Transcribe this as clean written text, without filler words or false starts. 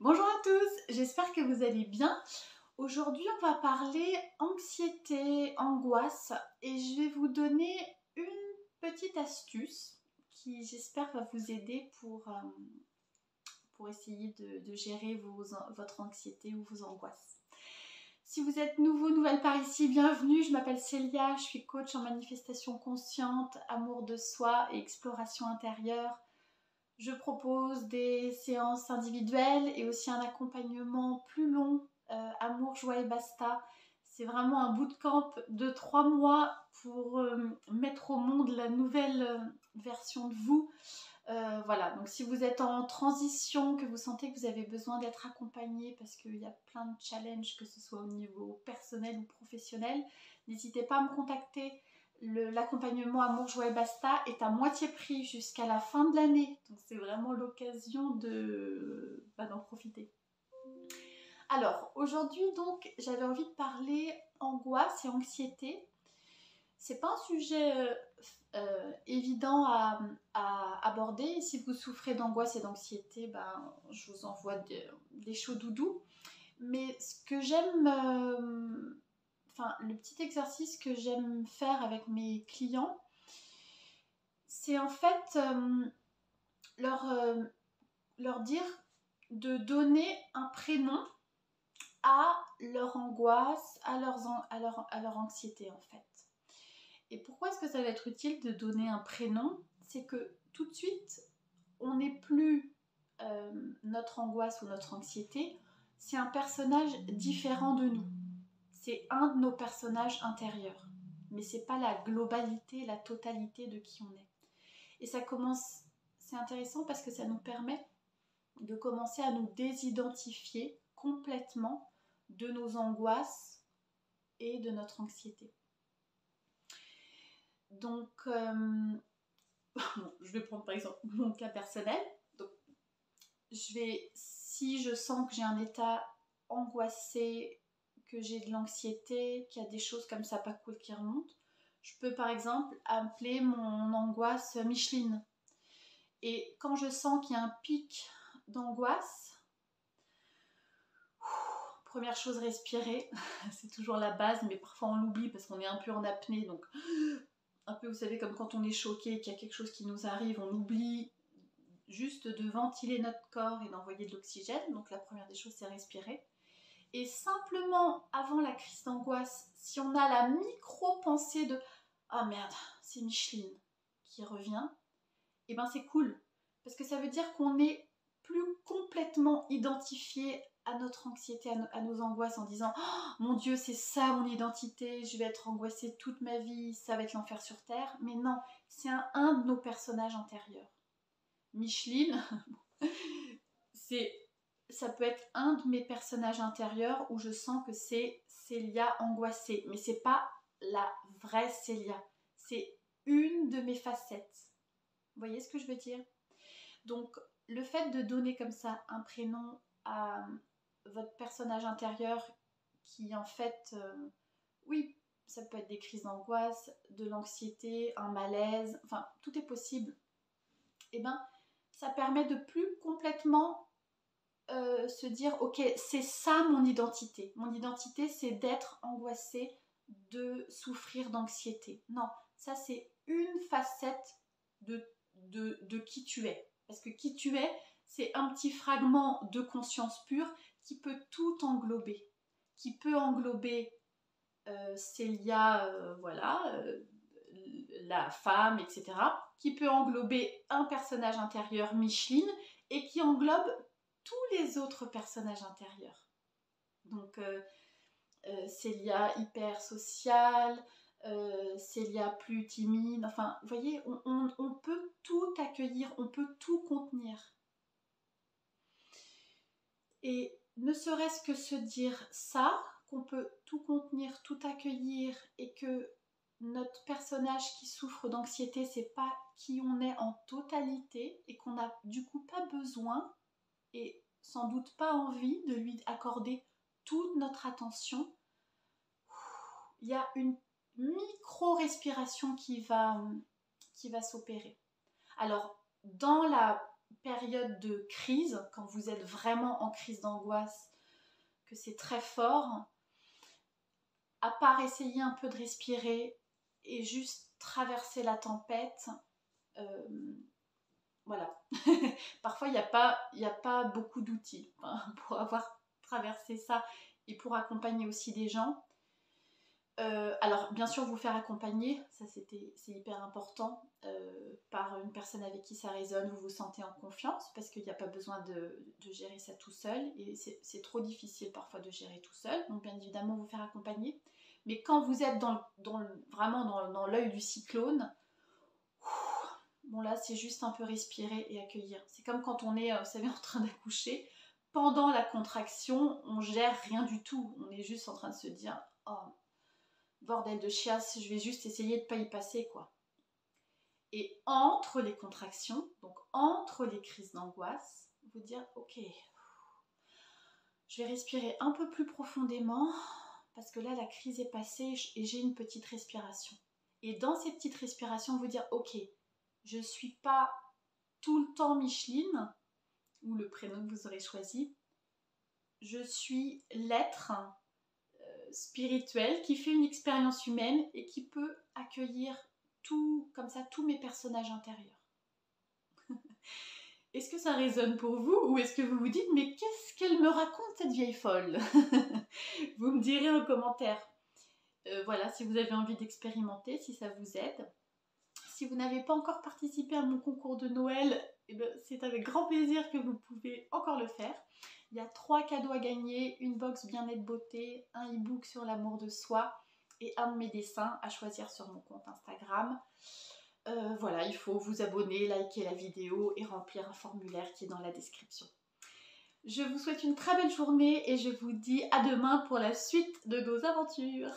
Bonjour à tous, j'espère que vous allez bien. Aujourd'hui, on va parler anxiété, angoisse et je vais vous donner une petite astuce qui, j'espère, va vous aider pour essayer de gérer votre anxiété ou vos angoisses. Si vous êtes nouvelle par ici, bienvenue. Je m'appelle Célia, je suis coach en manifestation consciente, amour de soi et exploration intérieure. Je propose des séances individuelles et aussi un accompagnement plus long, amour, joie et basta. C'est vraiment un bootcamp de 3 mois pour mettre au monde la nouvelle version de vous. Voilà, donc si vous êtes en transition, que vous sentez que vous avez besoin d'être accompagné parce qu'il y a plein de challenges, que ce soit au niveau personnel ou professionnel, n'hésitez pas à me contacter. L'accompagnement Amour, Joie et Basta est à moitié prix jusqu'à la fin de l'année. Donc c'est vraiment l'occasion d'en profiter. Alors aujourd'hui donc j'avais envie de parler angoisse et anxiété. C'est pas un sujet évident à aborder. Et si vous souffrez d'angoisse et d'anxiété, ben, je vous envoie des chauds doudous. Mais ce que j'aime, le petit exercice que j'aime faire avec mes clients, c'est en fait leur dire de donner un prénom à leur angoisse, à leur anxiété en fait. Et pourquoi est-ce que ça va être utile de donner un prénom? C'est que tout de suite, on n'est plus notre angoisse ou notre anxiété, c'est un personnage différent de nous. C'est un de nos personnages intérieurs. Mais c'est pas la globalité, la totalité de qui on est. Et c'est intéressant parce que ça nous permet de commencer à nous désidentifier complètement de nos angoisses et de notre anxiété. Donc, je vais prendre par exemple mon cas personnel. Donc, si je sens que j'ai un état angoissé, que j'ai de l'anxiété, qu'il y a des choses comme ça pas cool qui remontent, je peux par exemple appeler mon angoisse Micheline. Et quand je sens qu'il y a un pic d'angoisse, première chose, respirer. C'est toujours la base, mais parfois on l'oublie parce qu'on est un peu en apnée. Donc, un peu, vous savez, comme quand on est choqué, qu'il y a quelque chose qui nous arrive, on oublie juste de ventiler notre corps et d'envoyer de l'oxygène. Donc, la première des choses, c'est respirer. Et simplement, avant la crise d'angoisse, si on a la micro-pensée de « Ah merde, c'est Micheline qui revient », et ben c'est cool. Parce que ça veut dire qu'on est plus complètement identifié à notre anxiété, à nos angoisses en disant oh, « Mon Dieu, c'est ça mon identité, je vais être angoissée toute ma vie, ça va être l'enfer sur Terre. » Mais non, c'est un de nos personnages intérieurs. Micheline, ça peut être un de mes personnages intérieurs où je sens que c'est Célia angoissée. Mais c'est pas la vraie Célia. C'est une de mes facettes. Vous voyez ce que je veux dire? Donc, le fait de donner comme ça un prénom à votre personnage intérieur qui, en fait, oui, ça peut être des crises d'angoisse, de l'anxiété, un malaise, enfin, tout est possible. Et ben, ça permet de plus complètement se dire, ok, c'est ça mon identité. Mon identité, c'est d'être angoissée, de souffrir d'anxiété. Non, ça, c'est une facette de qui tu es. Parce que qui tu es, c'est un petit fragment de conscience pure qui peut tout englober. Qui peut englober Célia, la femme, etc. Qui peut englober un personnage intérieur, Micheline, et qui englobe tous les autres personnages intérieurs. Donc, Célia hyper sociale, Célia plus timide, enfin, vous voyez, on peut tout accueillir, on peut tout contenir. Et ne serait-ce que se dire ça, qu'on peut tout contenir, tout accueillir, et que notre personnage qui souffre d'anxiété, c'est pas qui on est en totalité, et qu'on n'a du coup pas besoin, et sans doute pas envie de lui accorder toute notre attention, il y a une micro-respiration qui va s'opérer. Alors, dans la période de crise, quand vous êtes vraiment en crise d'angoisse, que c'est très fort, à part essayer un peu de respirer et juste traverser la tempête, voilà. Parfois, il n'y a pas beaucoup d'outils pour avoir traversé ça et pour accompagner aussi des gens. Alors, bien sûr, vous faire accompagner, ça c'est hyper important, par une personne avec qui ça résonne, vous vous sentez en confiance, parce qu'il n'y a pas besoin de gérer ça tout seul, et c'est trop difficile parfois de gérer tout seul, donc bien évidemment vous faire accompagner. Mais quand vous êtes vraiment dans l'œil du cyclone, bon là c'est juste un peu respirer et accueillir. C'est comme quand on est, vous savez, en train d'accoucher, pendant la contraction, on gère rien du tout, on est juste en train de se dire « Oh, bordel de chiasse, je vais juste essayer de ne pas y passer, quoi. » Et entre les contractions, donc entre les crises d'angoisse, vous dire « Ok, je vais respirer un peu plus profondément, parce que là, la crise est passée et j'ai une petite respiration. » Et dans ces petites respirations, vous dire « Ok, je ne suis pas tout le temps Micheline, ou le prénom que vous aurez choisi, je suis l'être spirituel qui fait une expérience humaine et qui peut accueillir tout, comme ça, tous mes personnages intérieurs. » Est-ce que ça résonne pour vous, ou est-ce que vous vous dites « Mais qu'est-ce qu'elle me raconte, cette vieille folle ?» Vous me direz en commentaire. Voilà, si vous avez envie d'expérimenter, si ça vous aide. Si vous n'avez pas encore participé à mon concours de Noël, eh ben, c'est avec grand plaisir que vous pouvez encore le faire. Il y a 3 cadeaux à gagner, une box bien-être beauté, un e-book sur l'amour de soi et un de mes dessins à choisir sur mon compte Instagram. Voilà, il faut vous abonner, liker la vidéo et remplir un formulaire qui est dans la description. Je vous souhaite une très belle journée et je vous dis à demain pour la suite de nos aventures.